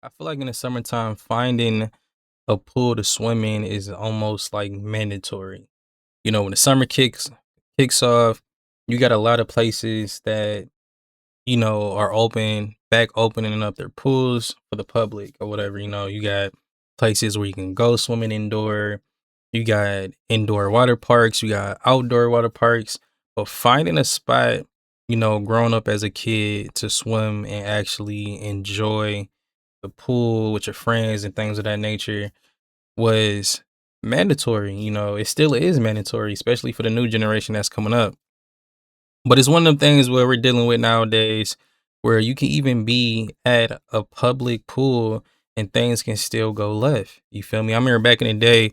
I feel like in the summertime, finding a pool to swim in is almost like mandatory. You know, when the summer kicks off, you got a lot of places that are opening up their pools for the public or whatever. You got places where you can go swimming indoor. You got indoor water parks. You got outdoor water parks. But finding a spot, growing up as a kid to swim and actually enjoy the pool with your friends and things of that nature was mandatory. It still is mandatory, especially for the new generation that's coming up. But it's one of them things where we're dealing with nowadays where you can even be at a public pool and things can still go left. You feel me? I remember back in the day,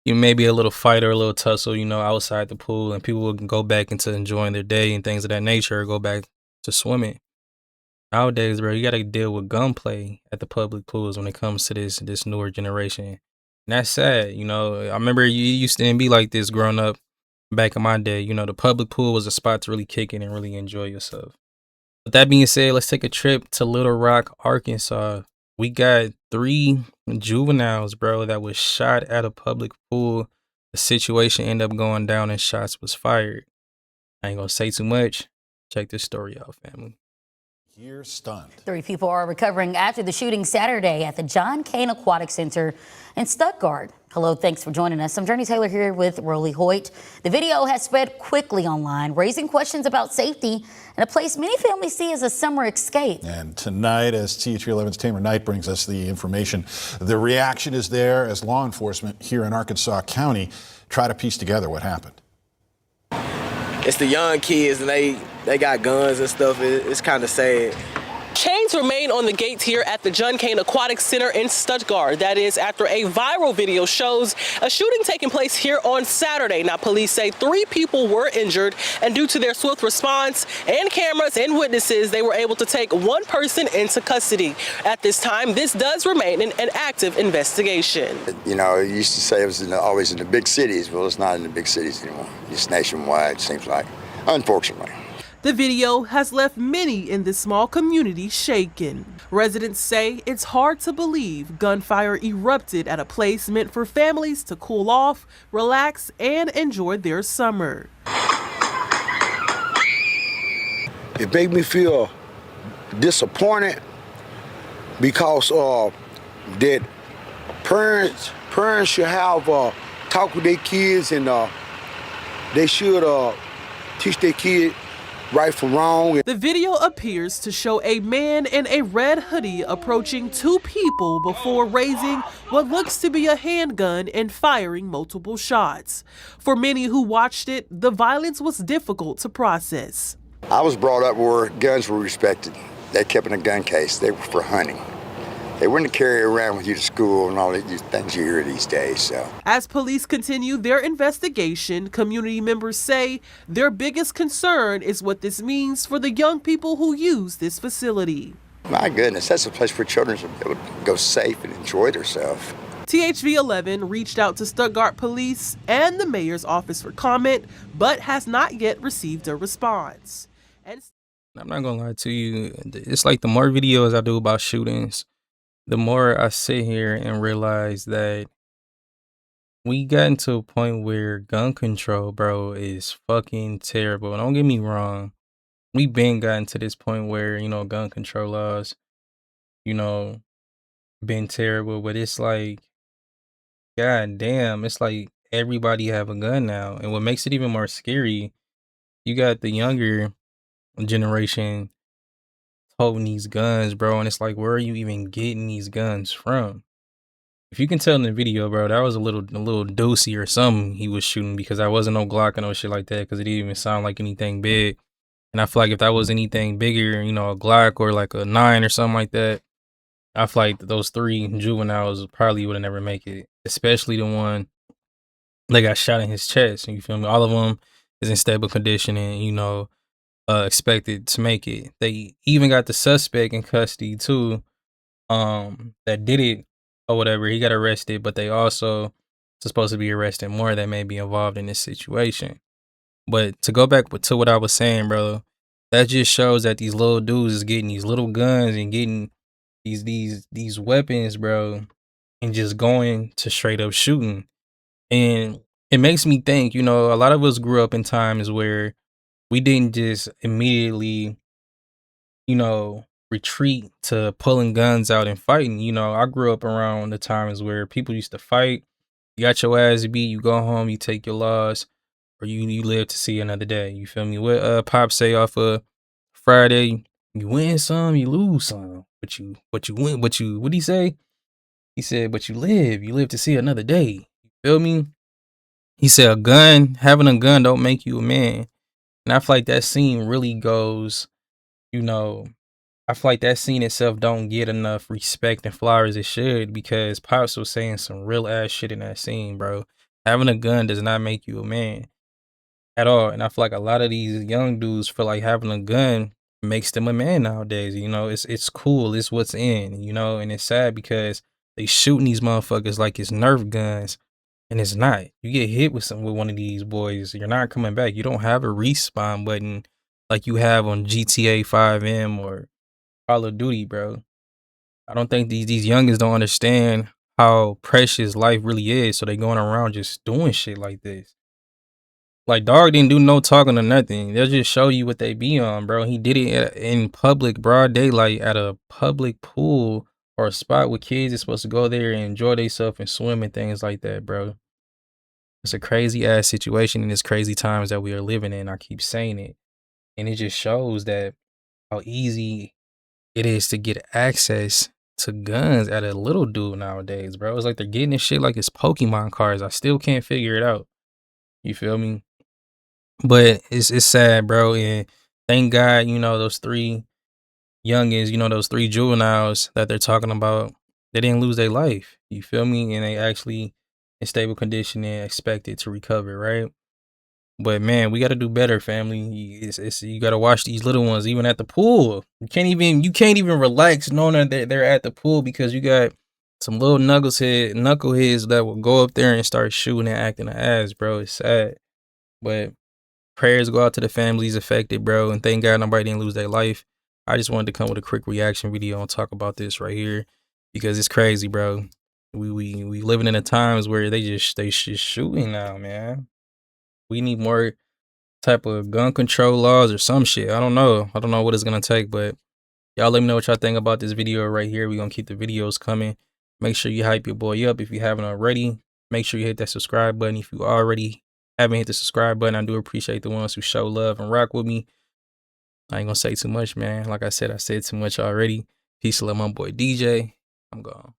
you may be a little fight or a little tussle, outside the pool, and people will go back into enjoying their day and things of that nature, or go back to swimming. Nowadays, bro, you got to deal with gunplay at the public pools when it comes to this newer generation. And that's sad. I remember you used to be like this growing up back in my day. The public pool was a spot to really kick in and really enjoy yourself. With that being said, let's take a trip to Little Rock, Arkansas. We got 3 juveniles, bro, that was shot at a public pool. The situation ended up going down and shots was fired. I ain't gonna say too much. Check this story out, family. You're stunned. 3 people are recovering after the shooting Saturday at the John Cain Aquatic Center in Stuttgart. Hello, thanks for joining us. I'm Journey Taylor here with Rolly Hoyt. The video has spread quickly online, raising questions about safety in a place many families see as a summer escape. And tonight, as THV11's Tamer Knight brings us the information, the reaction is there as law enforcement here in Arkansas County try to piece together what happened. It's the young kids and they got guns and stuff. It's kind of sad. Chains remain on the gates here at the John Cain Aquatic Center in Stuttgart. That is after a viral video shows a shooting taking place here on Saturday. Now, police say 3 people were injured, and due to their swift response and cameras and witnesses, they were able to take 1 person into custody. At this time, this does remain an active investigation. It used to say it was always in the big cities. Well, it's not in the big cities anymore. It's nationwide, it seems like, unfortunately. The video has left many in this small community shaken. Residents say it's hard to believe gunfire erupted at a place meant for families to cool off, relax, and enjoy their summer. It made me feel disappointed because that parents should have talk with their kids, and they should teach their kids right from wrong. The video appears to show a man in a red hoodie approaching 2 people before raising what looks to be a handgun and firing multiple shots. For many who watched it, the violence was difficult to process. I was brought up where guns were respected. They kept in a gun case. They were for hunting. They wouldn't carry around with you to school and all these things you hear these days. So, as police continue their investigation, community members say their biggest concern is what this means for the young people who use this facility. My goodness, that's a place for children to be able to go safe and enjoy themselves. THV11 reached out to Stuttgart Police and the mayor's office for comment, but has not yet received a response. I'm not gonna lie to you. It's like the more videos I do about shootings, the more I sit here and realize that we gotten to a point where gun control, bro, is fucking terrible. And don't get me wrong, we been gotten to this point where, gun control laws, been terrible. But it's like, god damn, it's like everybody have a gun now. And what makes it even more scary, you got the younger generation holding these guns, bro, and it's like, where are you even getting these guns from? If you can tell in the video, bro, that was a little doozy or something he was shooting, because that wasn't no Glock or no shit like that, because it didn't even sound like anything big. And I feel like if that was anything bigger, a Glock or like a 9 or something like that, I feel like those 3 juveniles probably would have never make it, especially the one that got shot in his chest. You feel me? All of them is in stable condition and, expected to make it. They even got the suspect in custody too, that did it or whatever. He got arrested, but they also supposed to be arresting more that may be involved in this situation. But to go back to what I was saying, bro, that just shows that these little dudes is getting these little guns and getting these weapons, bro, and just going to straight up shooting. And it makes me think, a lot of us grew up in times where we didn't just immediately, retreat to pulling guns out and fighting. I grew up around the times where people used to fight. You got your ass beat, you go home, you take your loss, or you live to see another day. You feel me? What Pop say off of Friday, you win some, you lose some. But you win, what'd he say? He said, but you live to see another day. You feel me? He said having a gun don't make you a man. And I feel like that scene really goes, you know, I feel like that scene itself don't get enough respect and flowers it should, because Pops was saying some real ass shit in that scene, bro. Having a gun does not make you a man at all. And I feel like a lot of these young dudes feel like having a gun makes them a man nowadays. It's cool, it's what's in, and it's sad because they shooting these motherfuckers like it's Nerf guns. And it's not. You get hit with one of these boys, you're not coming back. You don't have a respawn button like you have on GTA 5M or Call of Duty, bro. I don't think these youngins don't understand how precious life really is, so they going around just doing shit like this. Like, dog didn't do no talking or nothing. They'll just show you what they be on, bro. He did it in public, broad daylight, at a public pool or a spot where kids are supposed to go there and enjoy themselves and swim and things like that, bro. It's a crazy ass situation in this crazy times that we are living in. I keep saying it. And it just shows that how easy it is to get access to guns at a little dude nowadays, bro. It's like they're getting this shit like it's Pokemon cards. I still can't figure it out. You feel me? But it's sad, bro. And thank God, those three youngins, those three juveniles that they're talking about, they didn't lose their life. You feel me? And they actually in stable condition and expected to recover, right? But man, we got to do better, family. You got to watch these little ones, even at the pool. You can't even relax knowing that they're at the pool, because you got some little knuckleheads that will go up there and start shooting and acting an ass, bro. It's sad, but prayers go out to the families affected, bro. And thank God nobody didn't lose their life. I just wanted to come with a quick reaction video and talk about this right here, because it's crazy, bro. We living in a times where they just shooting now, man. We need more type of gun control laws or some shit. I don't know what it's gonna take, but y'all let me know what y'all think about this video right here. We're gonna keep the videos coming. Make sure you hype your boy up if you haven't already. Make sure you hit that subscribe button if you already haven't hit the subscribe button. I do appreciate the ones who show love and rock with me. I ain't gonna say too much, man. Like I said too much already. Peace and love, my boy DJ. I'm gone.